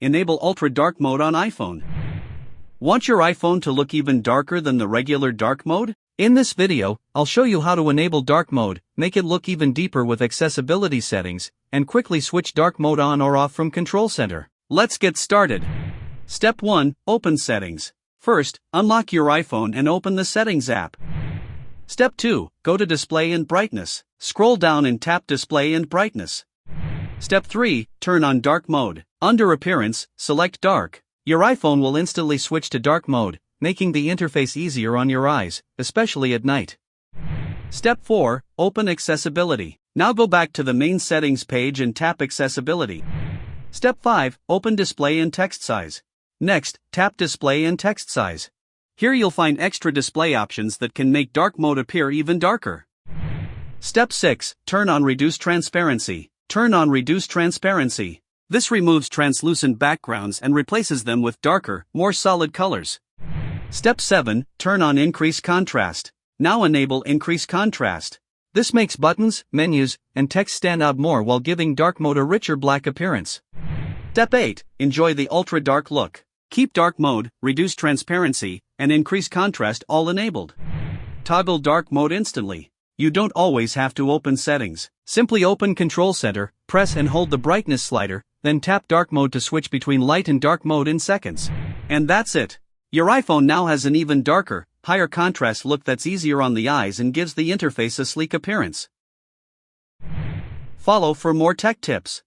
enable ultra dark mode on iPhone. Want your iPhone to look even darker than the regular dark mode? In this video, I'll show you how to enable dark mode, make it look even deeper with accessibility settings, and quickly switch dark mode on or off from Control Center. Let's get started. Step 1. Open Settings. First, unlock your iPhone and open the Settings app. Step 2. Go to Display and Brightness. Scroll down and tap Display and Brightness. Step 3. Turn on dark mode. Under Appearance, select Dark. Your iPhone will instantly switch to dark mode, making the interface easier on your eyes, especially at night. Step 4. Open Accessibility. Now go back to the main settings page and tap Accessibility. Step 5. Open Display and Text Size. Next, tap Display and Text Size. Here you'll find extra display options that can make dark mode appear even darker. Step 6. Turn on Reduce Transparency. Turn on Reduce Transparency. This removes translucent backgrounds and replaces them with darker, more solid colors. Step 7. Turn on Increase Contrast. Now enable Increase Contrast. This makes buttons, menus, and text stand out more while giving dark mode a richer black appearance. Step 8. Enjoy the ultra dark look. Keep dark mode, reduce transparency, and increase contrast all enabled. Toggle dark mode instantly. You don't always have to open settings. Simply open Control Center, press and hold the brightness slider, then tap dark mode to switch between light and dark mode in seconds. And that's it. Your iPhone now has an even darker, higher contrast look that's easier on the eyes and gives the interface a sleek appearance. Follow for more tech tips.